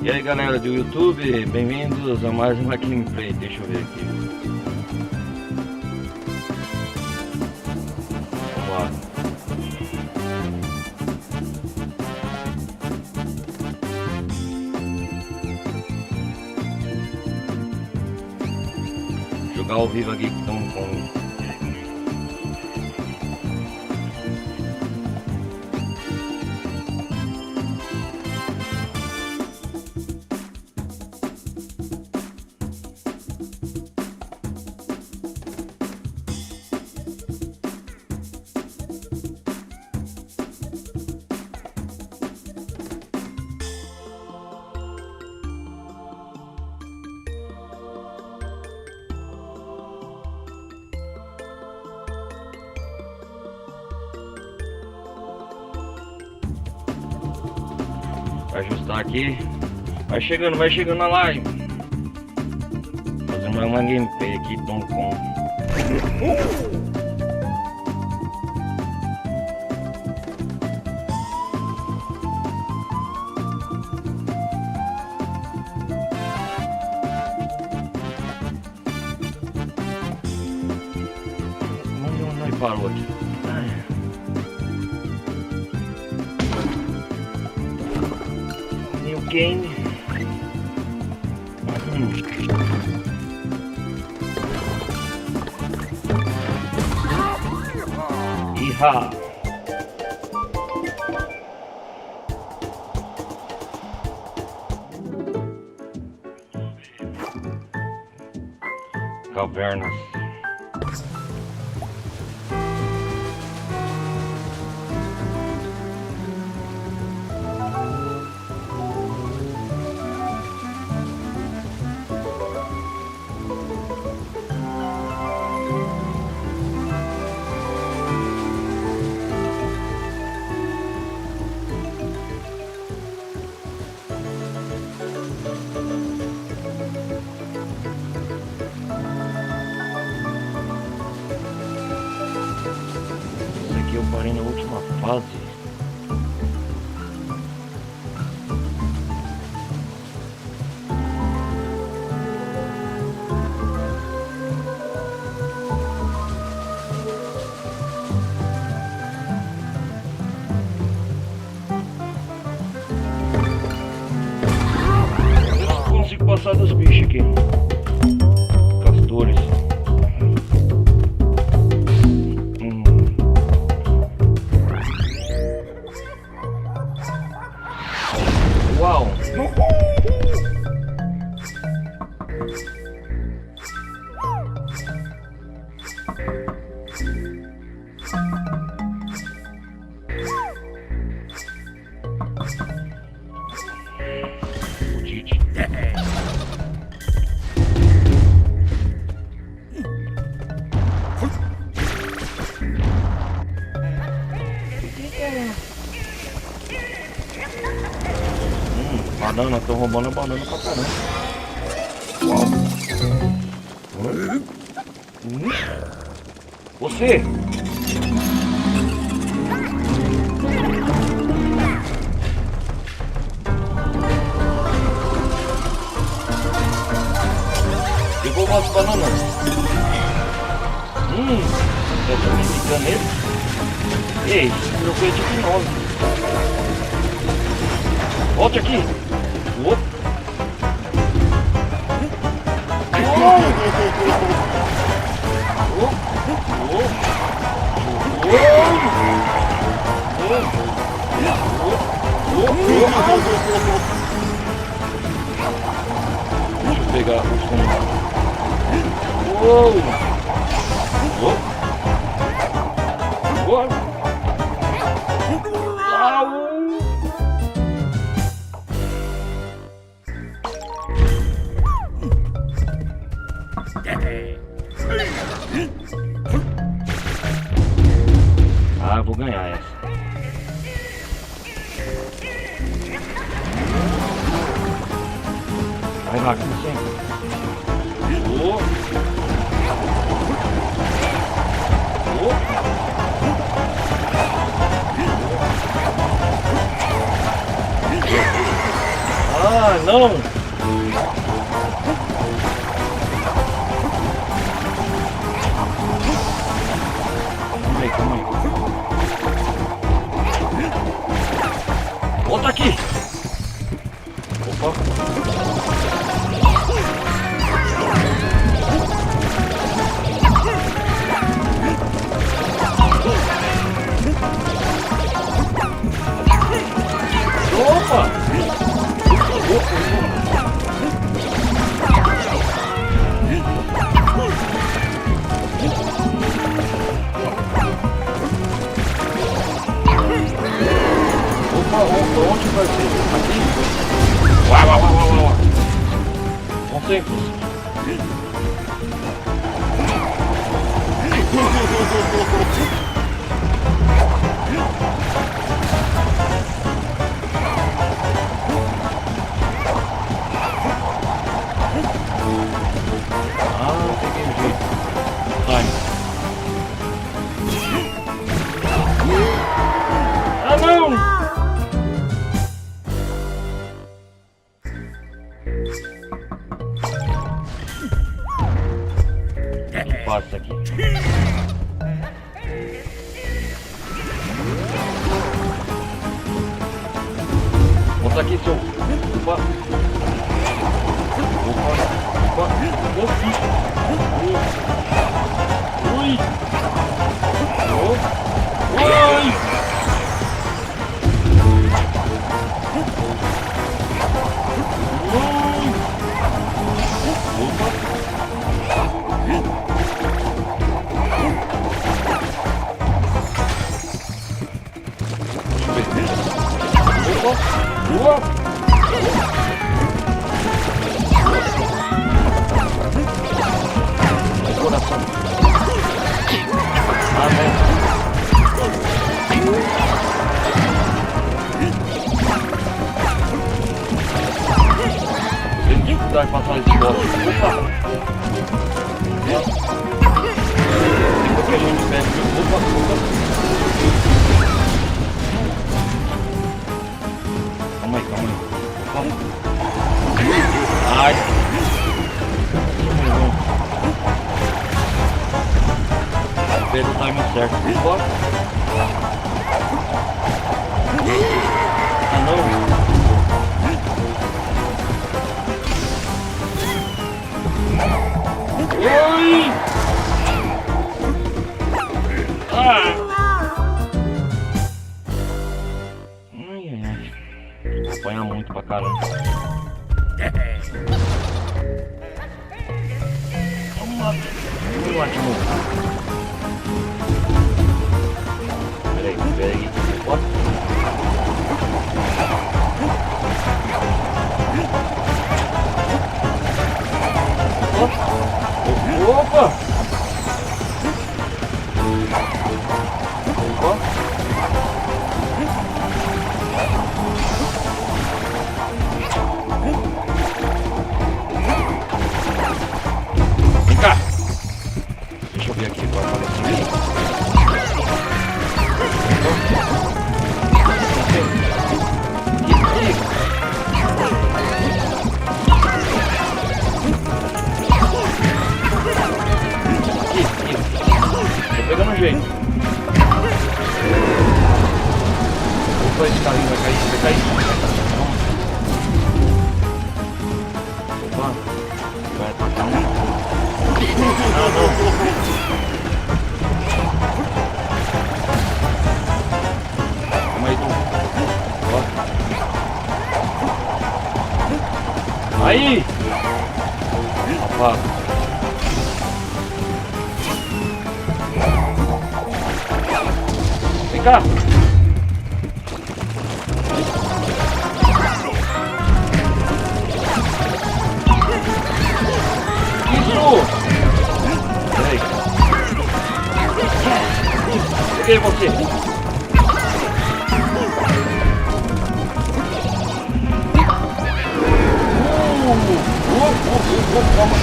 E aí galera do YouTube, bem-vindos a mais uma gameplay. Deixa eu ver aqui. Vamos lá. Jogar ao vivo aqui com ajustar aqui. Vai chegando na live. Fazendo uma gameplay aqui, Tom com. Onde parou aqui? Game. Iha. Cavernas. Eu parei na última fase. Eu não consigo passar dos bichos aqui. Castores. Uau! Banana, tô roubando a banana pra caramba. Uau. Você! Pegou umas bananas. Eu tô me ficando nele. Ei, eu fui de novo. Volte aqui! Opa! Deixa eu pegar os comandos. Ah, vou ganhar essa. Vai lá, como sempre. Ah, não! não! Calma aí, calma aí. Volta aqui! Opa! Opa! Onde vai ser? Aqui? Uau, uau, uau, uau, uau. Concentros. Peguei o jeito. Vai. Ah, não! Passa aqui. Volta aqui, seu. Opa. Opa. Opa. Ui. Ui. Coração. Ah, não. Tem dificuldade pra passar esse bola. Opa! Tem que a gente pega. Opa, opa. Calma aí, calma aí. Calma. Ai. Pega o time certo. Opa. Ah, não. Oi! Ah! Ai, ai, ai. Apanha muito pra caramba. Vamos lá. Vamos lá de novo. Peraí. Opa. Opa! Opa! Vem cá! Deixa eu ver aqui agora. Pegando o jeito. Opa, esse carrinho vai cair. Opa, vai atacar um. Não. Calma aí, tu. Aí! Opa. Vem cá! Isso! Peraí. Peguei você! Calma.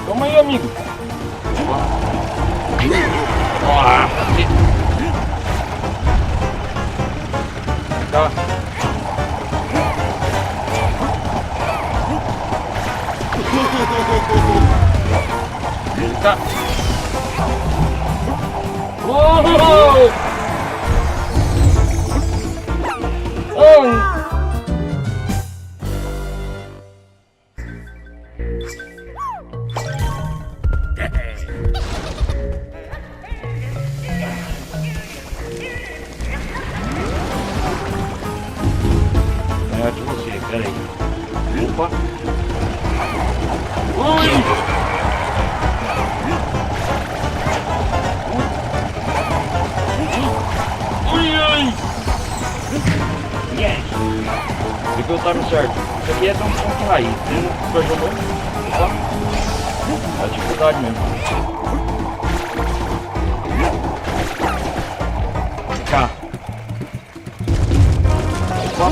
Calma aí, amigo. cá. Vem cá. Oh! Oh! É de você, peraí. Opa! Ui! Ui, ui! Yes! Porque eu tava certo. Isso aqui é tão ponto raiz. Você já jogou? Opa! É a dificuldade mesmo. Vem cá. Opa!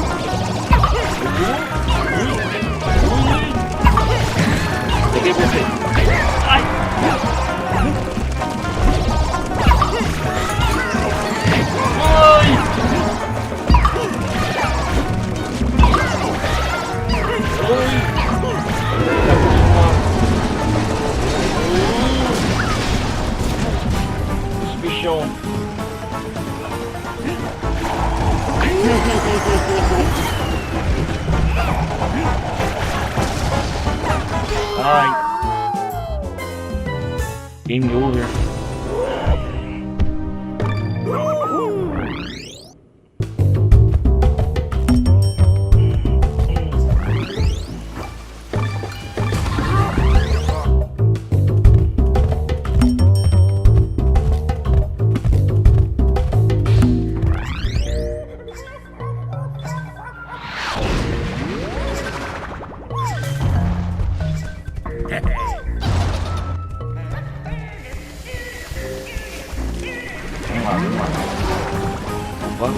Peguei você. Ai! Ai! Esse bichão. Ai. Game over. Vamos lá. Opa.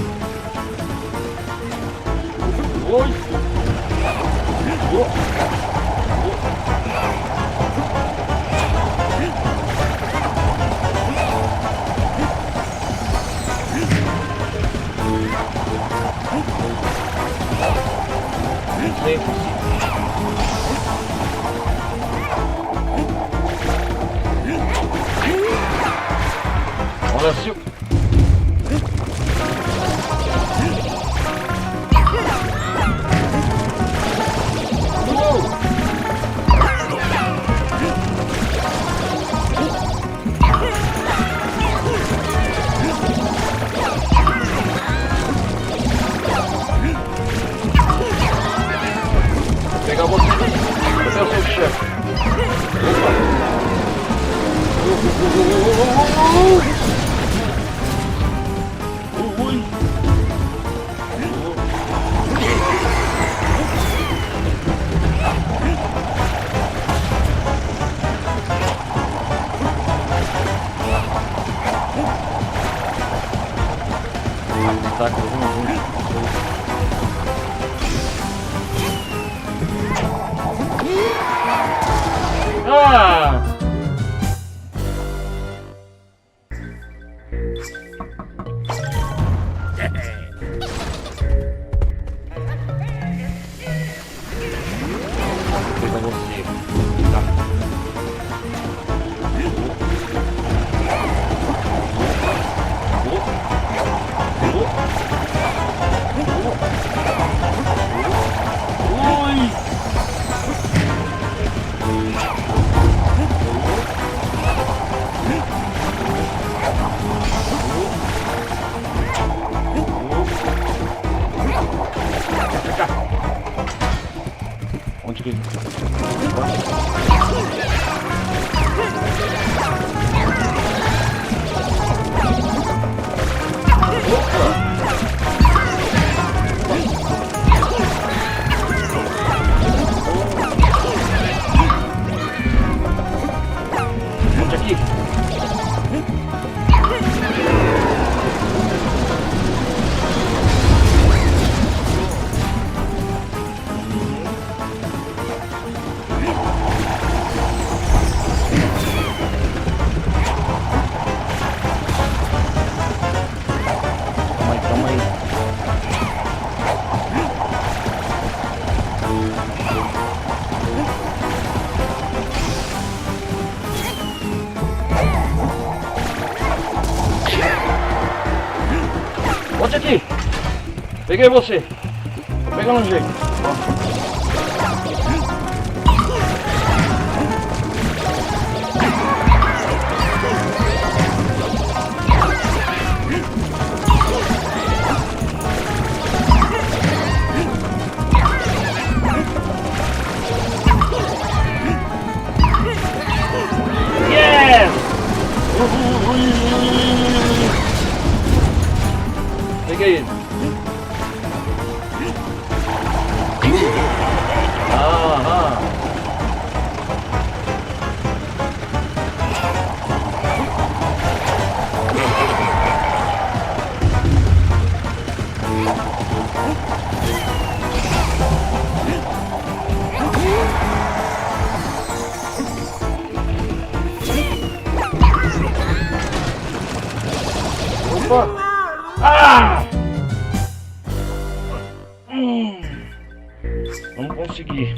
Oi. Olha assim. Pegar você. Cadê o seu chefe? Ui. Tá com ah! Pega você. Tá. Ui! Peguei você. Tô pegando um jeito. Yes! Peguei ele. Aham. Opa! Ah! Vamos conseguir.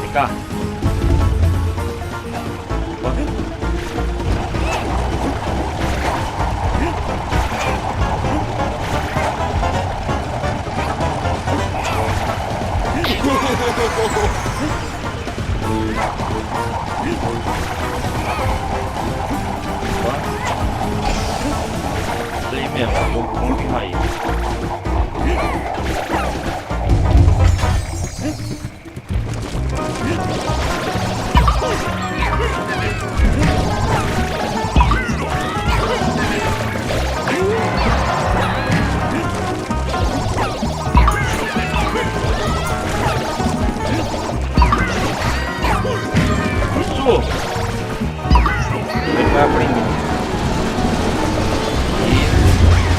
Vem cá. Isso aí mesmo, vamos empurrar ele. Isso! Ele vai aprender.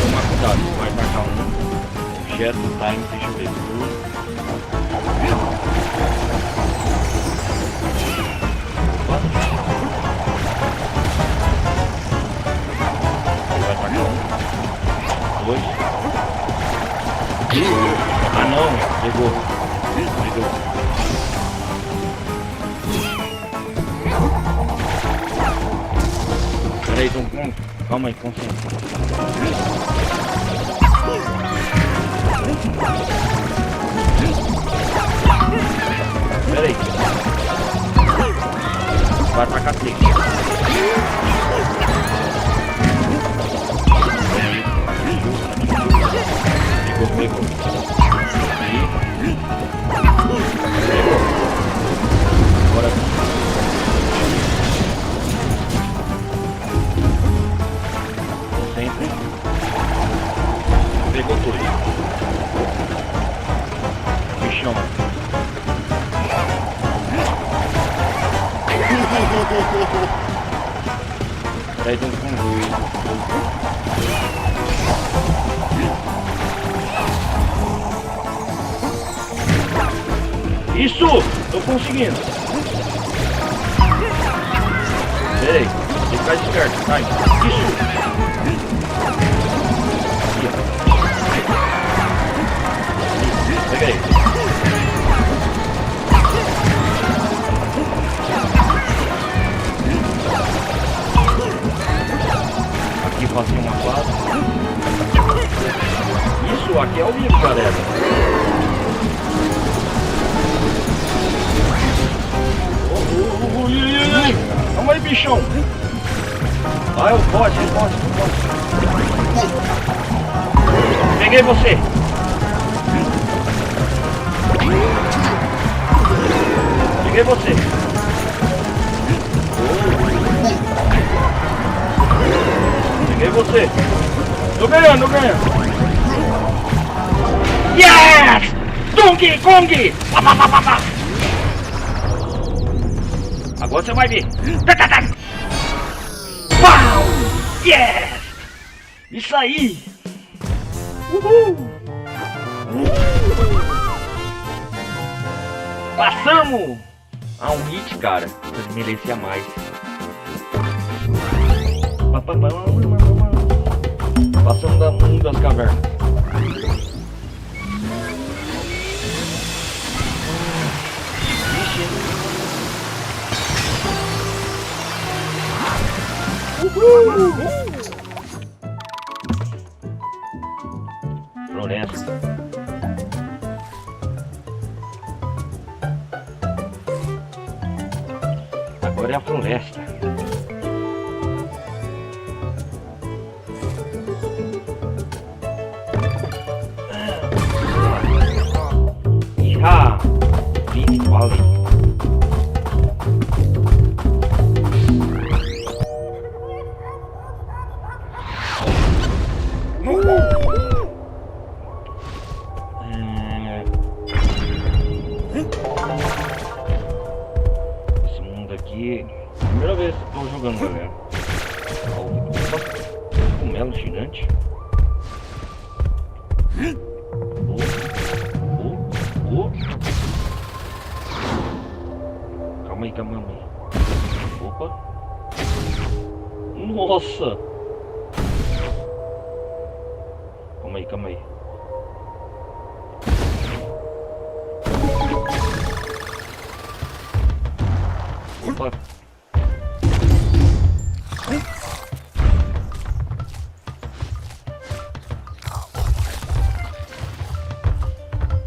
Toma cuidado, você vai marcar um objeto, time, deixa eu ver. Vai marcar um, 2. Ah não, pegou. Peraí, calma aí, concentra. Peraí. Vai pra cacete. Pegou. Agora sempre. Pegou tudo. Bichão. Peraí, tem Isso! Tô conseguindo! Peraí, tem que ficar esperto, vai! Isso! Pega aí! Aqui passei uma quadra. Isso aqui é o vivo, galera! Calma aí, bichão! Ah, eu posso. Peguei você! Peguei você! Peguei você! Tô ganhando! Yes! Donkey Kong! Agora você vai ver! Pau! Yes! Isso aí! Uhul! Passamos! Ah, um hit, cara. Ele merecia mais. Passamos da mundo das cavernas. Floresta. Agora é a floresta. Ah, Beast Valley. Esse mundo aqui, primeira vez que estou jogando, galera. Cogumelo gigante. Calma aí. Opa. Nossa. Calma aí. Opa.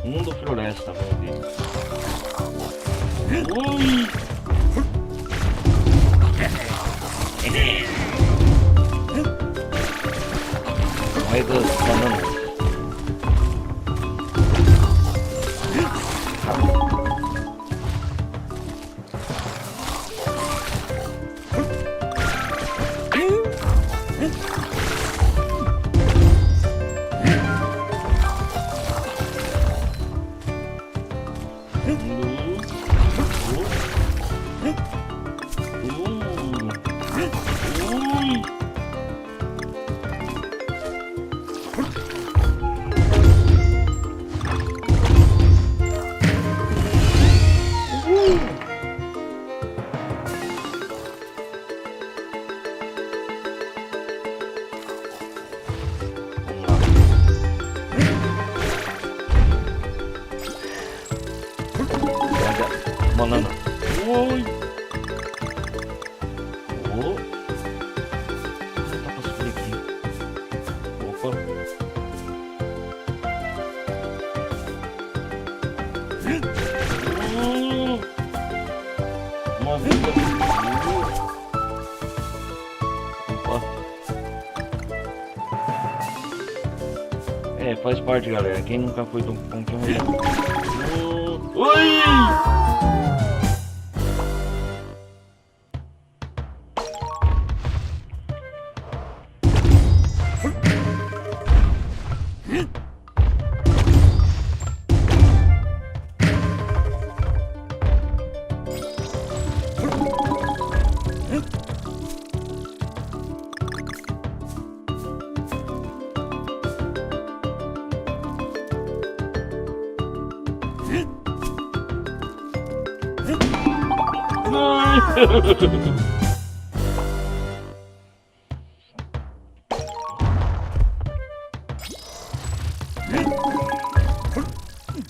Mundo floresta, vamos ver. Ui! Vai das bananas. Banana. Oi. Oh. Dá pra subir aqui. Opa. Uma vida. Opa. É, faz parte, galera. Quem nunca foi tão bom que oi!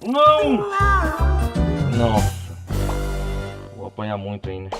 Não! Nossa! Vou apanhar muito ainda.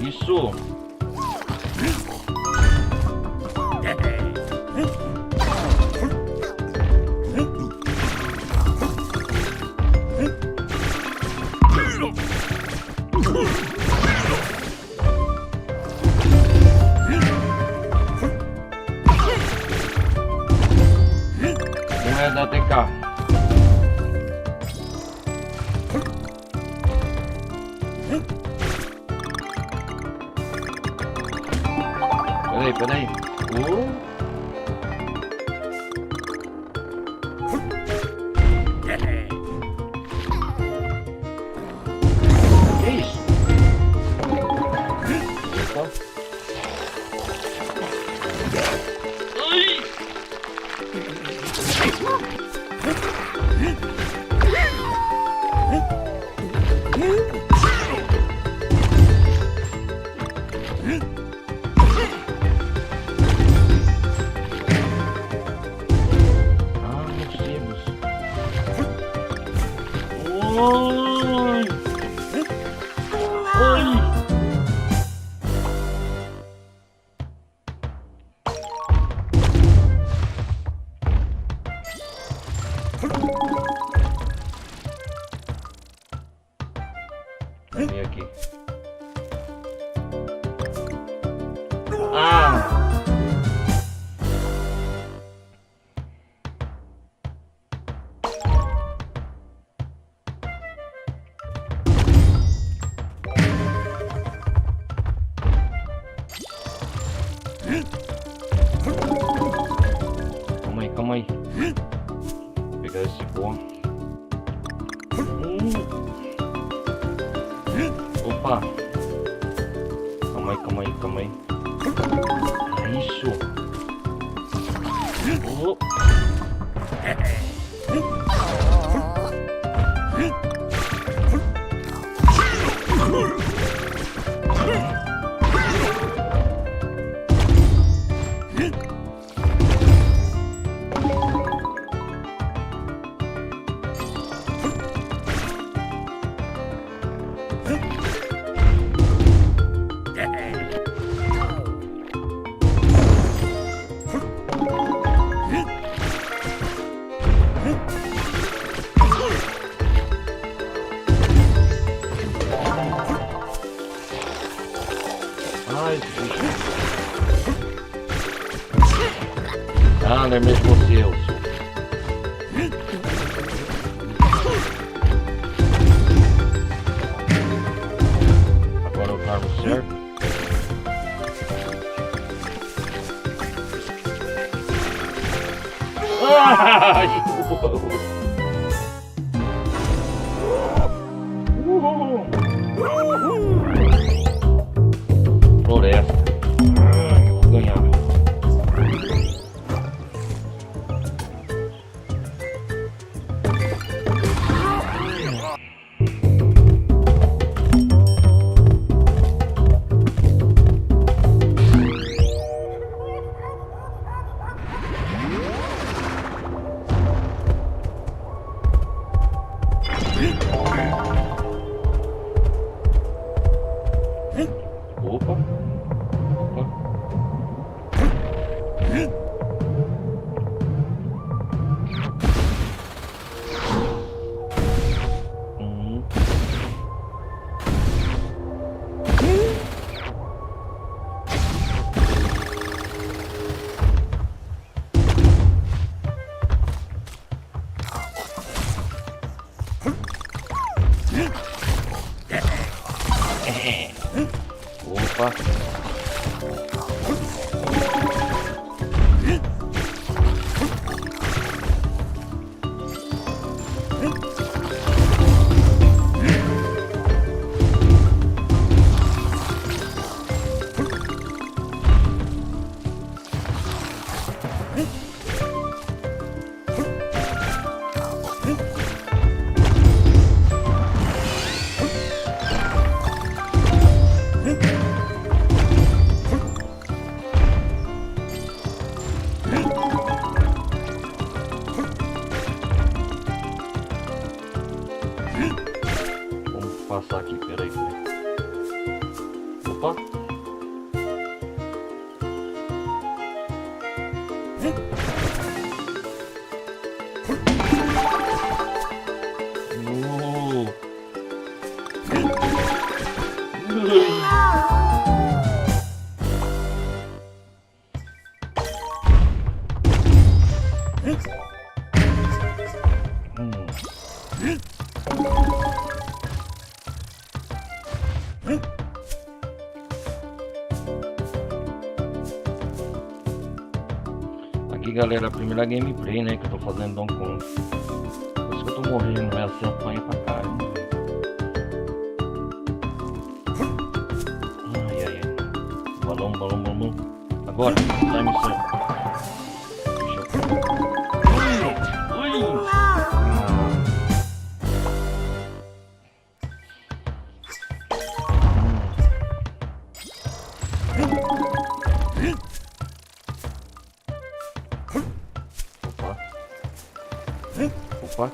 Isso. Não é da TK. Peraí. Oi! Oi! Vem aqui. Ah! Calma aí. Vou pegar esse pó. Opa! Calma aí. Isso! Oh. Ai, bicho. Ah, não é mesmo você, Elson. Agora eu cargo certo. Ai! Floresta. Vou ganhar. Opa. Opa. Passar aqui, peraí. Opa! Aqui, galera, a primeira gameplay, né, que eu tô fazendo Donkey Kong. Por isso que eu tô morrendo, né, assim apanha pra caramba. Ai. Balão. Agora, time certo. Opa.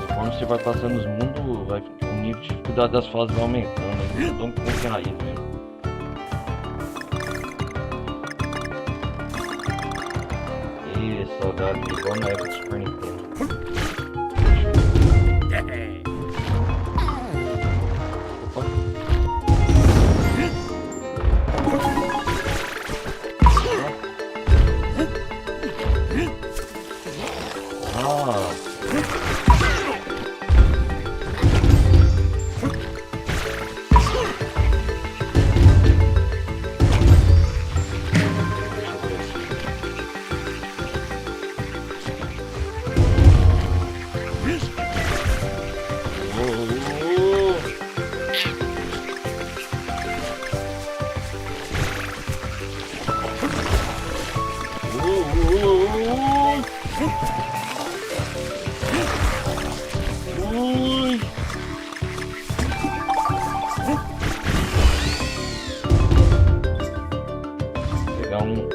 Conforme você vai passando os mundos, o nível de dificuldade das fases vai aumentando. Então com raiz mesmo. E saudade, igual na época do Super Nintendo. Opa. Ah. Pegar um.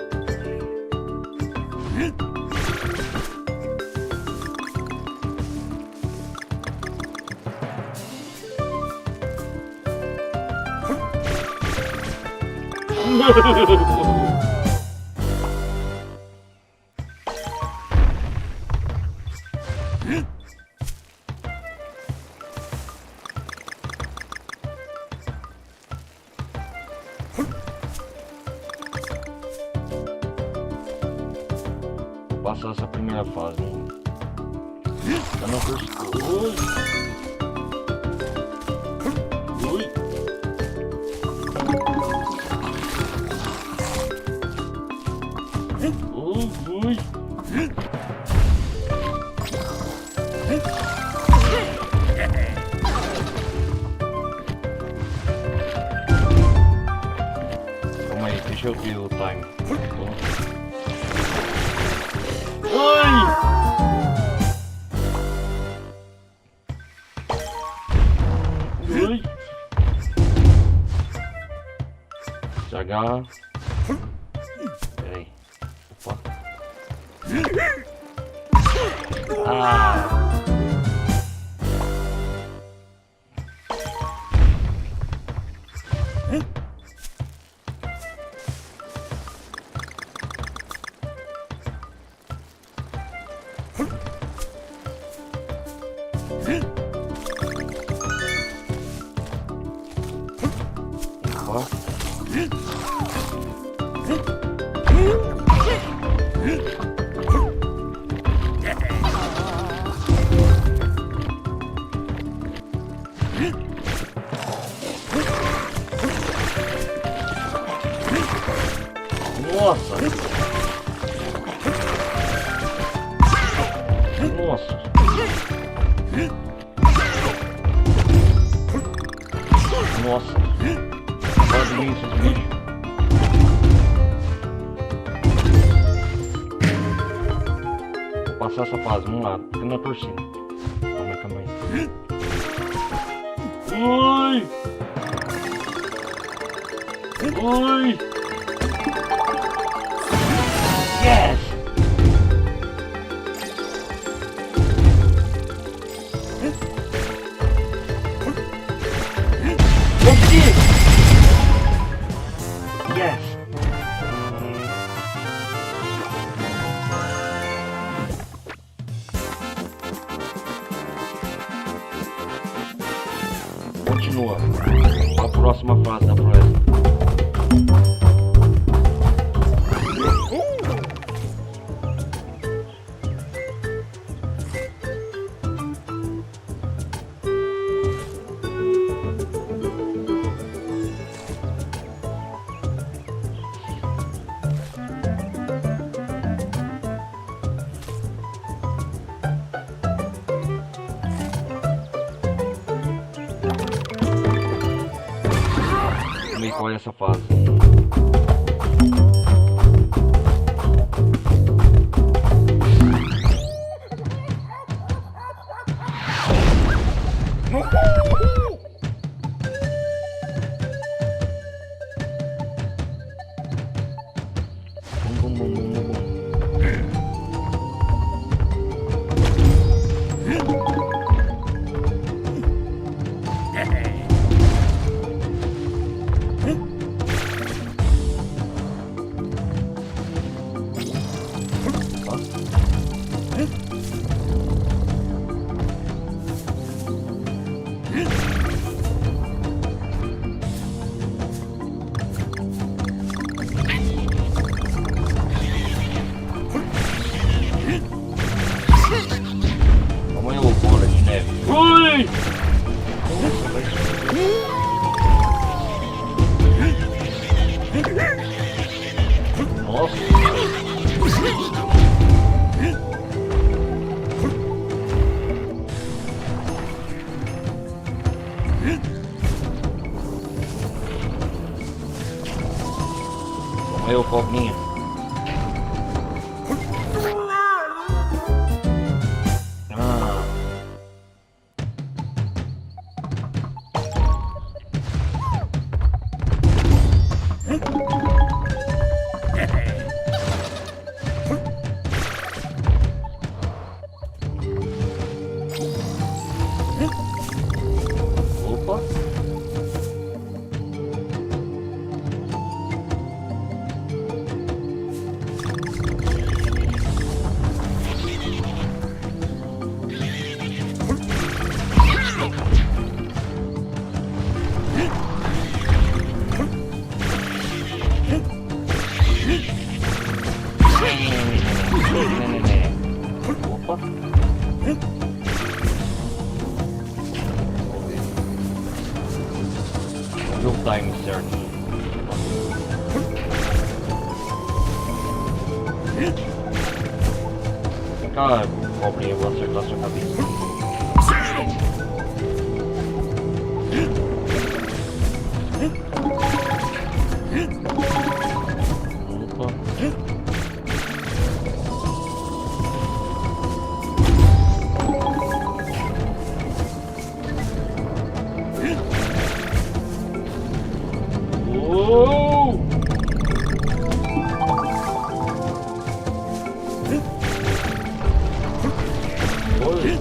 Passar essa primeira fase, hein? Tá na terceira. Ui! Ui! Calma aí, deixa eu ver o time. Oi! Ui! H. Peraí. Opa. Ah! Nossa! Nossa! Nossa! Olha isso, esse bicho! Vou passar essa fase, vamos lá, fica na torcida. Calma aí. Ui! Ui! Yes! Yes! Continua. A próxima fase da floresta. qual é essa fase. Bum, bum, bum, bum, bum, bum. Tamanho bola de neve. Ui! Nossa! Tamanho foguinha. Opa! Opa! Real time certo. Cara, cobrinha, eu vou acertar sua cabeça. Opa. Uou! Oi!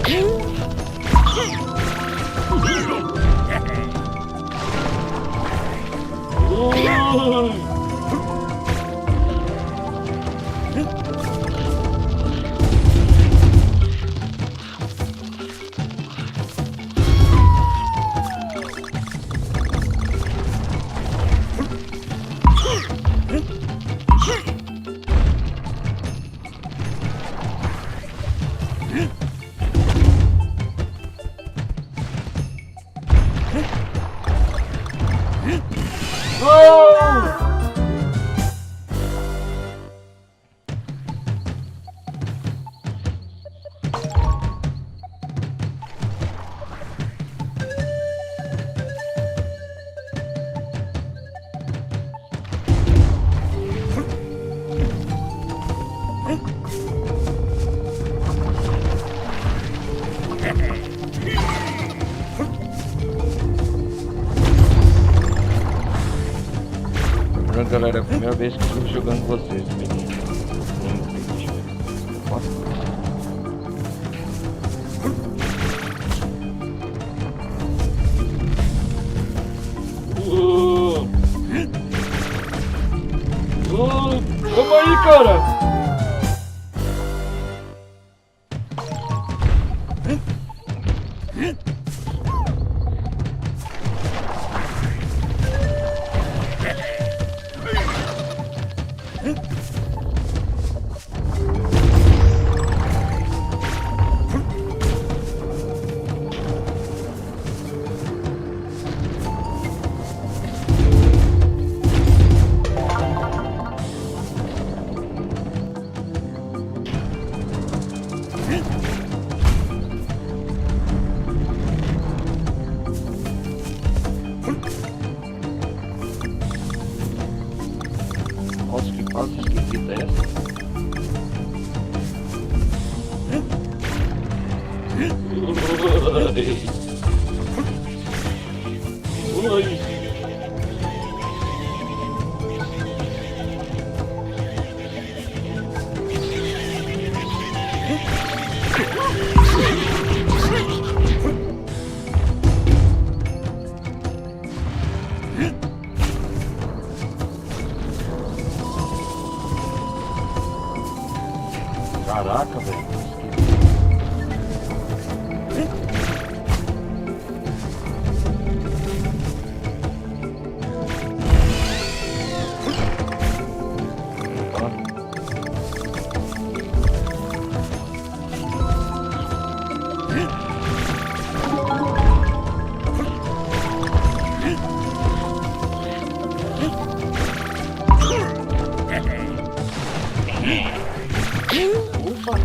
Gol! Galera, é a primeira vez que estou jogando com vocês, menino. Calma aí, cara! Ei. Oi. Caraca, velho. Ufa!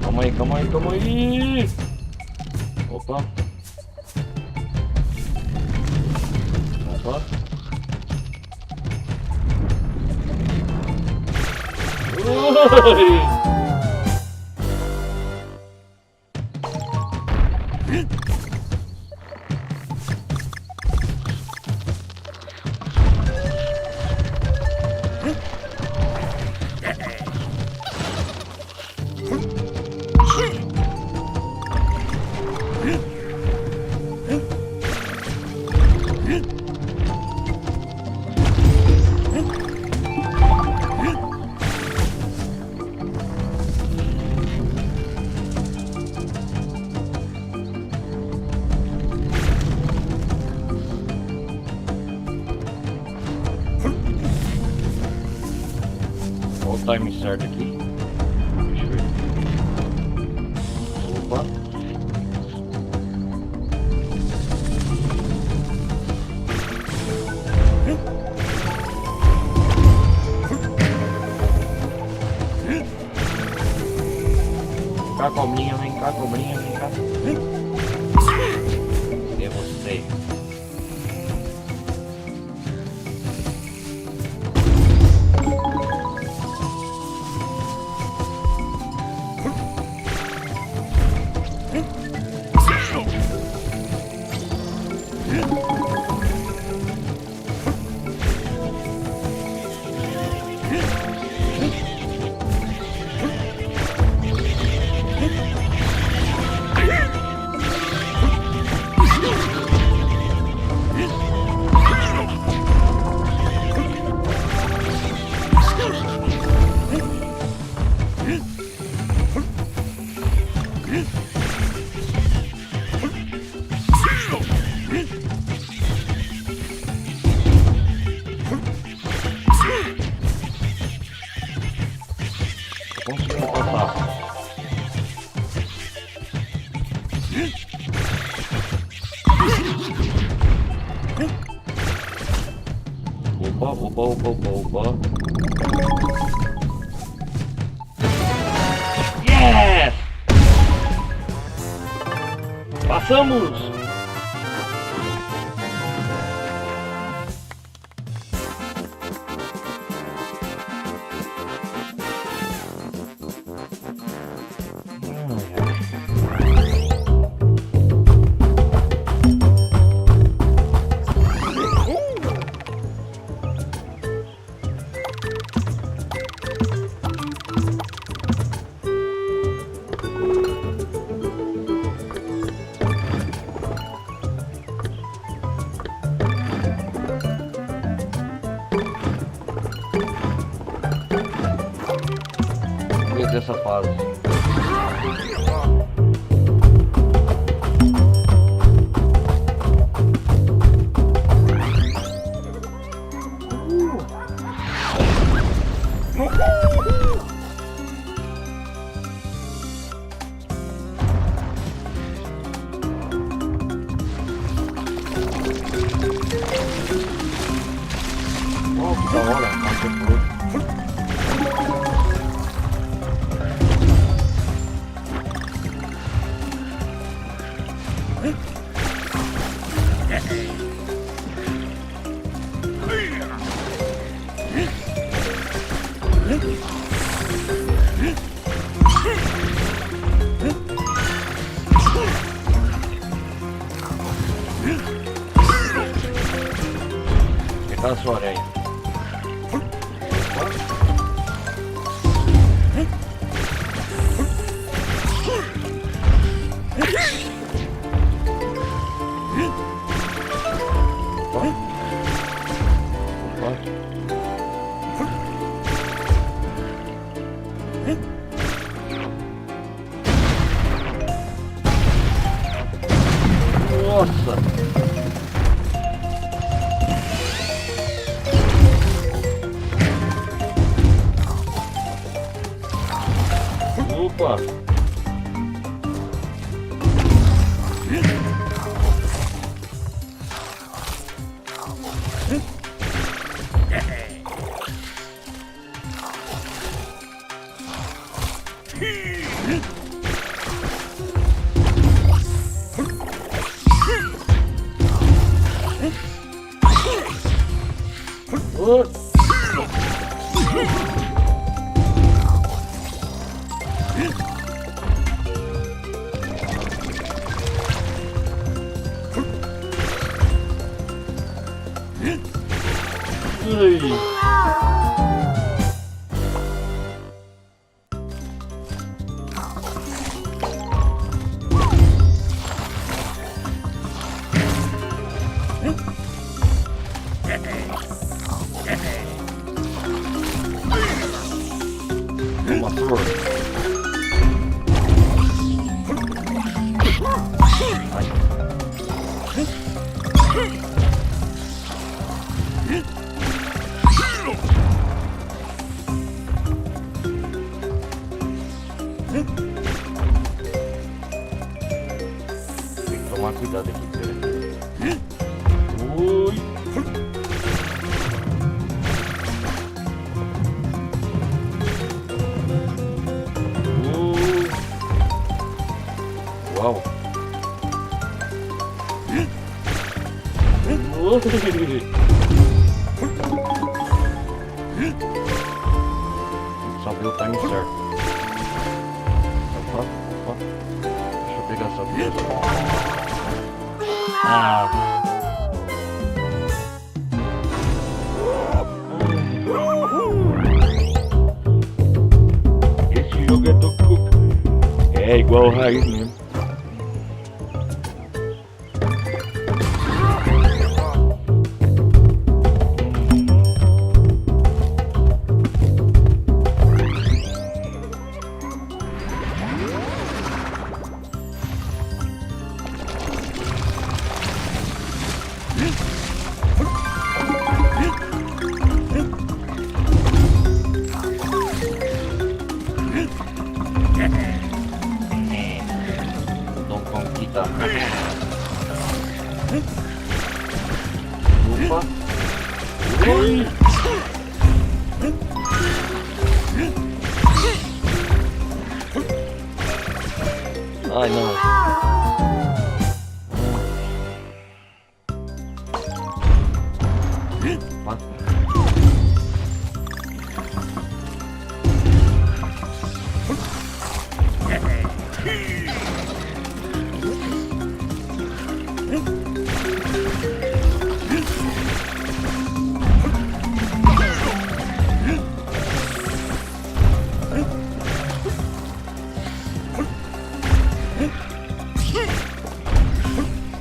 Calma aí, calma aí, calma aí! Opa! Opa! Oi! Olha o timing certo aqui. Deixa eu ver. Opa. Vem cá, cobrinha, vem cá, cobrinha, vem cá. Cadê você? Consegui passar. Opa, opa, opa, opa, opa. Yes! Passamos! Dessa fase. Oh, que da hora, Tá sua aranha. Nossa! Opa! Uma flor. Tem que tomar cuidado aqui, peraí. Ui! Uau! Só ver o time certo. Opa, opa. Deixa eu pegar essa peça. Ah! Esse jogo é do Cook. É igual o Raiz mesmo. Opa! Oi! Ai não!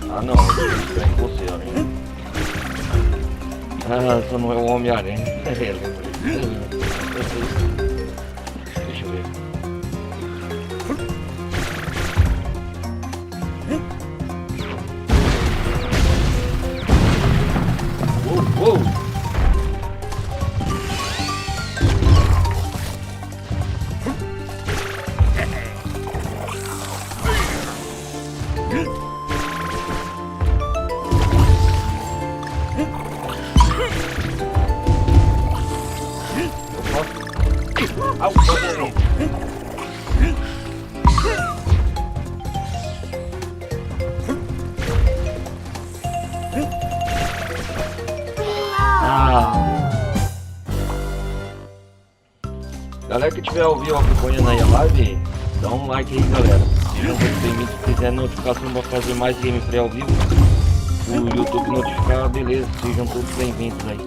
Ah não, eu em você, Aranha. Ah, só não é o Homem-Aranha. Deixa eu ver. Uou, uou! Au, Galera que tiver ao vivo acompanhando aí a live, dá um like aí, galera. Se não permite, se quiser notificação para fazer mais gameplay ao vivo, o YouTube notificar, beleza, sejam todos bem-vindos aí.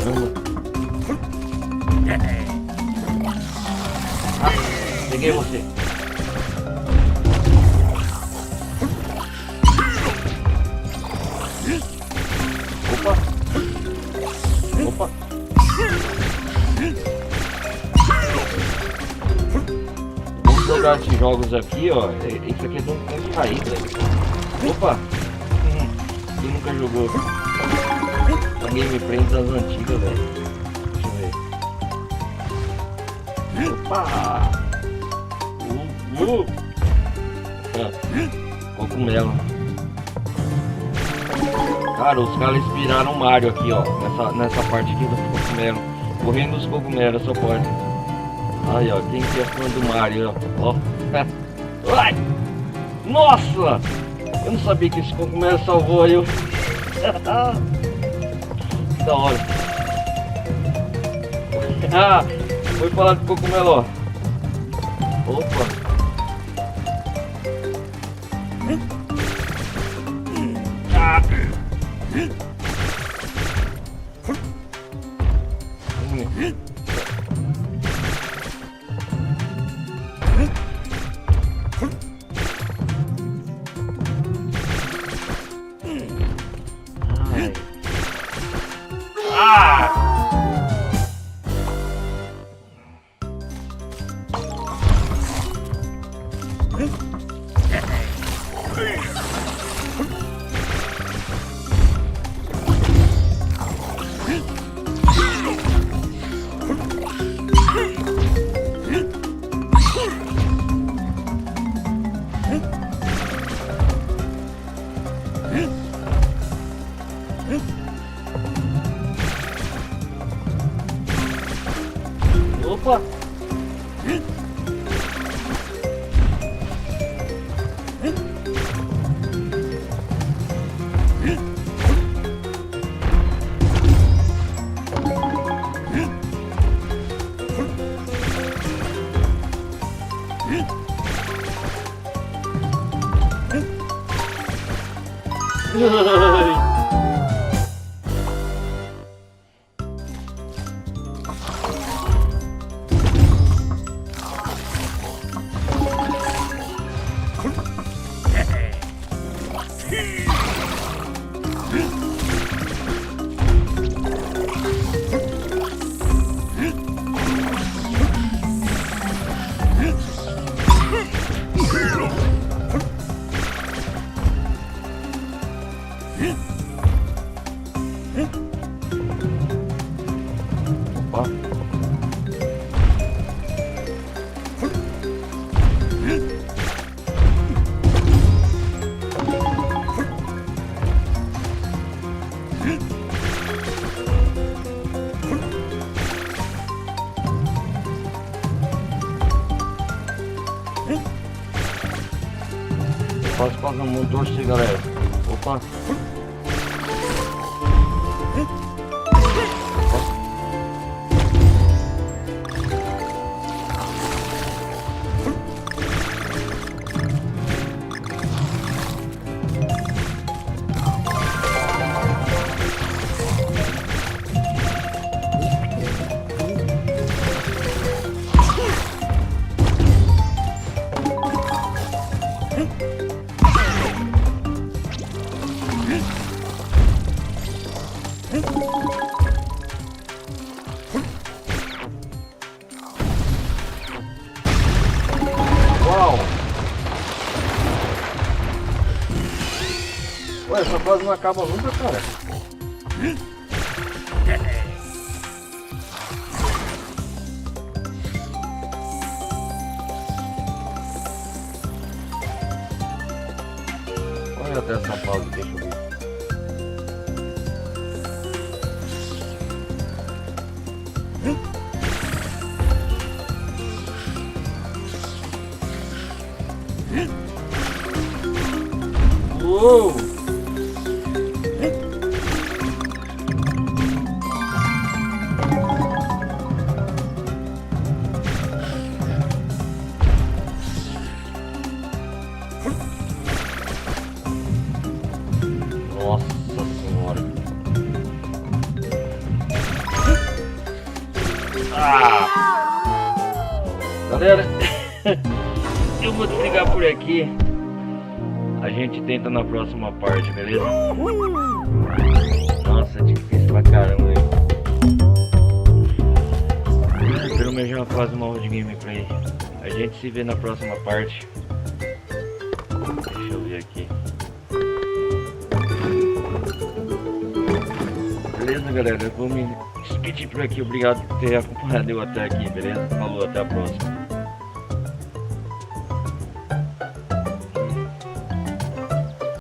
Caramba. Ah, peguei você. Opa. Opa. Vamos jogar esses jogos aqui, ó. Isso aqui é de um tanque raiz, velho. Opa. Quem nunca jogou a gameplay das antigas, velho? Deixa eu ver. Opa. Cogumelo. Cara, os caras inspiraram o Mario aqui, ó. Nessa parte aqui do cogumelo. Correndo dos cogumelos, essa parte. Aí, ó. Quem que é fã do Mario, ó. Ai! Nossa! Eu não sabia que esse cogumelo salvou eu. Da hora. Ah! Foi falar de cogumelo, ó. Opa! Ah! Ah! Opa! Quase passa um motor, galera. Opa! Uau! Ué, essa fase não acaba nunca, cara. Olha até essa fase, deixa eu ver. Uou! Galera, eu vou desligar por aqui. A gente tenta na próxima parte, beleza? Nossa, é difícil pra caramba, hein? Pelo menos já faz uma hora de gameplay. A gente se vê na próxima parte. Deixa eu ver aqui. Beleza, galera? Eu vou me despedir por aqui. Obrigado por ter acompanhado eu até aqui, beleza? Falou, até a próxima.